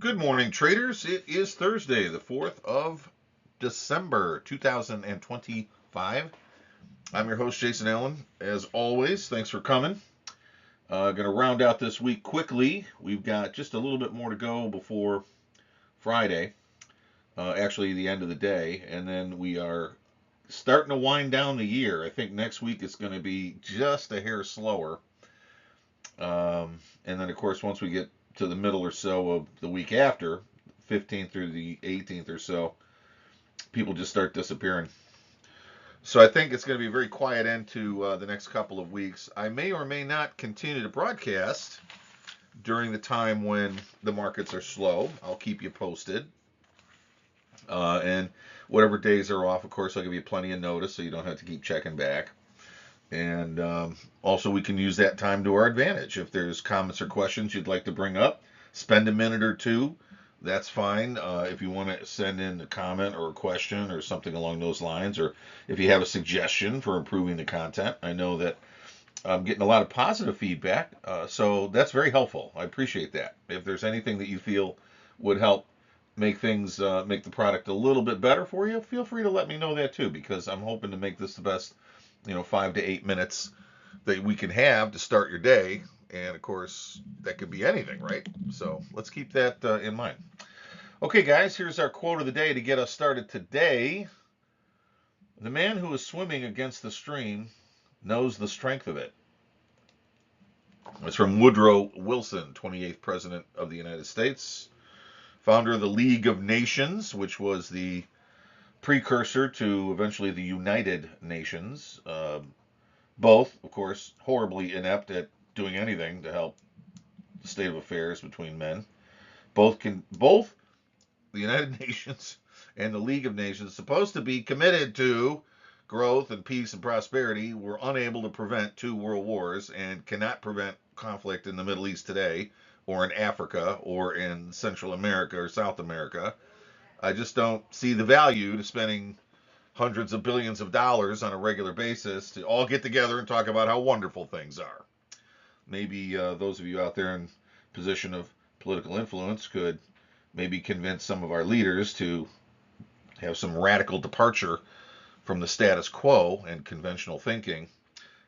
Good morning, traders. It is Thursday, the 4th of December, 2025. I'm your host, Jason Allen. As always, thanks for coming. Going to round out this week quickly. We've got just a little bit more to go before Friday, actually, the end of the day, and then we are starting to wind down the year. I think next week is going to be just a hair slower. And then, of course, once we get to the middle or so of the week after, 15th through the 18th or so, people just start disappearing. So I think it's going to be a very quiet end to the next couple of weeks. I may or may not continue to broadcast during the time when the markets are slow. I'll keep you posted. And whatever days are off, of course, I'll give you plenty of notice so you don't have to keep checking back. And also, we can use that time to our advantage. If there's comments or questions you'd like to bring up, spend a minute or two. That's fine. If you want to send in a comment or a question or something along those lines, or if you have a suggestion for improving the content, I know that I'm getting a lot of positive feedback, so that's very helpful. I appreciate that. If there's anything that you feel would help make things, make the product a little bit better for you, feel free to let me know that too, because I'm hoping to make this the best 5 to 8 minutes that we can have to start your day. And of course, that could be anything, right? So let's keep that in mind. Okay, guys, here's our quote of the day to get us started today. The man who is swimming against the stream knows the strength of it. It's from Woodrow Wilson, 28th President of the United States, founder of the League of Nations, which was the precursor to eventually the United Nations. Both, of course, horribly inept at doing anything to help the state of affairs between men. Both the United Nations and the League of Nations, supposed to be committed to growth and peace and prosperity, were unable to prevent two world wars and cannot prevent conflict in the Middle East today, or in Africa, or in Central America or South America. I just don't see the value to spending hundreds of billions of dollars on a regular basis to all get together and talk about how wonderful things are. Maybe those of you out there in position of political influence could maybe convince some of our leaders to have some radical departure from the status quo and conventional thinking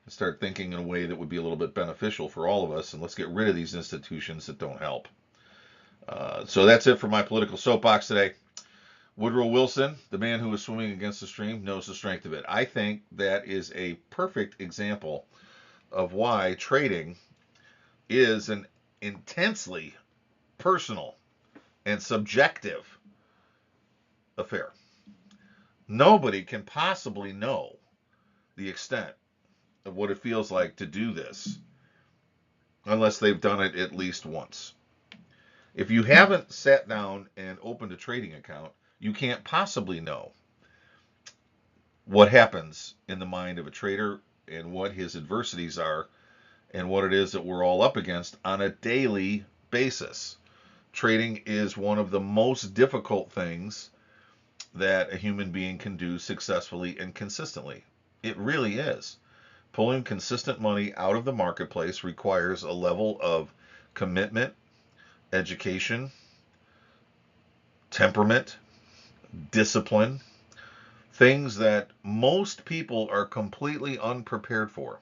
and start thinking in a way that would be a little bit beneficial for all of us, and let's get rid of these institutions that don't help. So that's it for my political soapbox today. Woodrow Wilson, the man who was swimming against the stream, knows the strength of it. I think that is a perfect example of why trading is an intensely personal and subjective affair. Nobody can possibly know the extent of what it feels like to do this unless they've done it at least once. If you haven't sat down and opened a trading account, you can't possibly know what happens in the mind of a trader and what his adversities are and what it is that we're all up against on a daily basis. Trading is one of the most difficult things that a human being can do successfully and consistently. It really is. Pulling consistent money out of the marketplace requires a level of commitment, education, temperament, discipline, things that most people are completely unprepared for.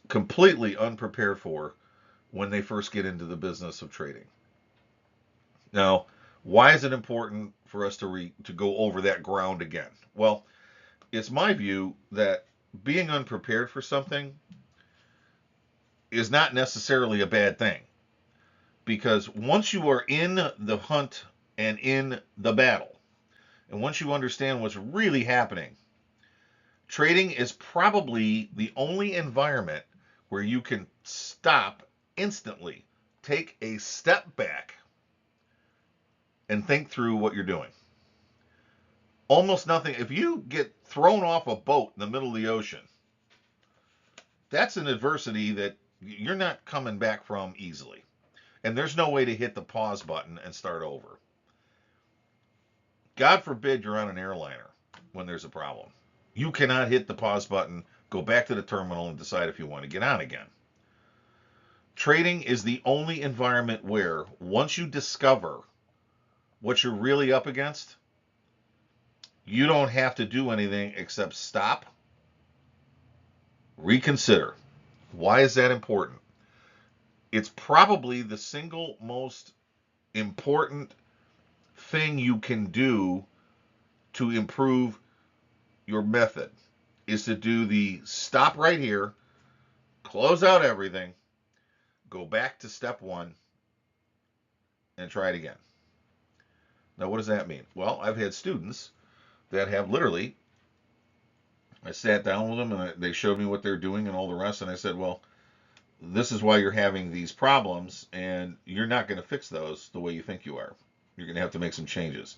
Completely unprepared for when they first get into the business of trading. Now, why is it important for us to go over that ground again? Well, it's my view that being unprepared for something is not necessarily a bad thing. Because once you are in the hunt and in the battle, and once you understand what's really happening, trading is probably the only environment where you can stop instantly, take a step back, and think through what you're doing. Almost nothing. If you get thrown off a boat in the middle of the ocean, that's an adversity that you're not coming back from easily. And there's no way to hit the pause button and start over. God forbid you're on an airliner when there's a problem. You cannot hit the pause button, go back to the terminal, and decide if you want to get on again. Trading is the only environment where once you discover what you're really up against, you don't have to do anything except stop, reconsider. Why is that important? It's probably the single most important thing you can do to improve your method is to do the stop right here, close out everything, go back to step one, and try it again. Now, what does that mean? Well, I've had students that have literally, I sat down with them and they showed me what they're doing and all the rest, and I said, well, this is why you're having these problems, and you're not going to fix those the way you think you are. You're going to have to make some changes.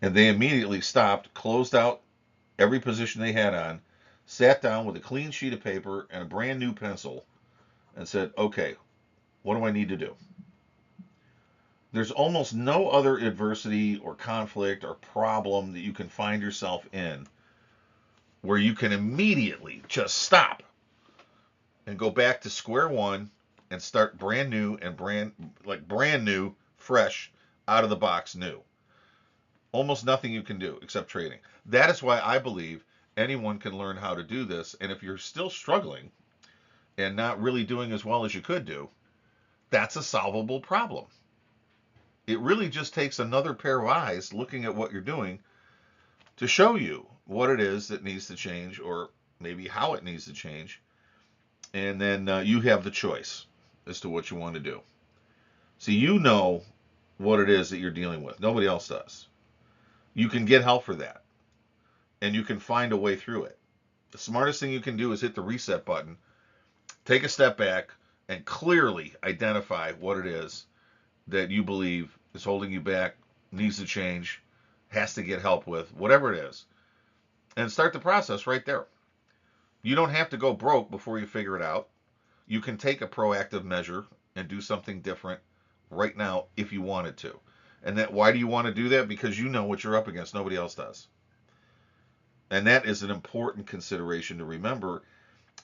And they immediately stopped, closed out every position they had on, sat down with a clean sheet of paper and a brand new pencil, and said, okay, what do I need to do? There's almost no other adversity or conflict or problem that you can find yourself in where you can immediately just stop and go back to square one and start brand new and brand new, fresh, out of the box new. Almost nothing you can do except trading. That is why I believe anyone can learn how to do this. And if you're still struggling and not really doing as well as you could do, that's a solvable problem. It really just takes another pair of eyes looking at what you're doing to show you what it is that needs to change, or maybe how it needs to change. And then you have the choice as to what you want to do. See, you know what it is that you're dealing with. Nobody else does. You can get help for that, and you can find a way through it. The smartest thing you can do is hit the reset button, take a step back, and clearly identify what it is that you believe is holding you back, needs to change, has to get help with, whatever it is, and start the process right there. You don't have to go broke before you figure it out. You can take a proactive measure and do something different right now if you wanted to. And that, why do you want to do that? Because you know what you're up against. Nobody else does. And that is an important consideration to remember.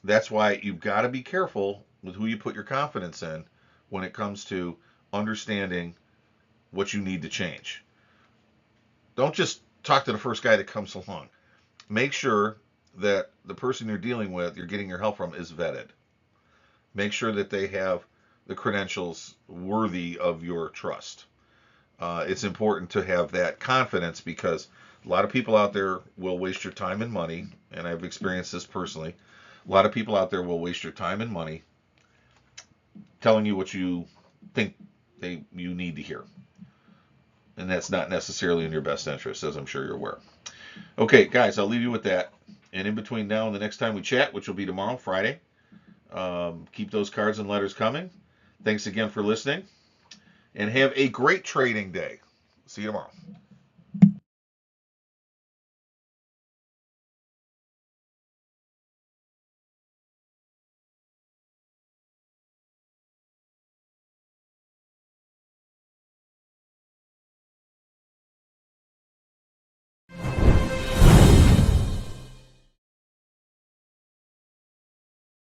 That's why you've got to be careful with who you put your confidence in when it comes to understanding what you need to change. Don't just talk to the first guy that comes along. Make sure that the person you're dealing with, you're getting your help from, is vetted. Make sure that they have the credentials worthy of your trust. It's important to have that confidence, because a lot of people out there will waste your time and money, and I've experienced this personally. A lot of people out there will waste your time and money telling you what you think you need to hear. And that's not necessarily in your best interest, as I'm sure you're aware. Okay, guys, I'll leave you with that. And in between now and the next time we chat, which will be tomorrow, Friday, keep those cards and letters coming. Thanks again for listening, and have a great trading day. See you tomorrow.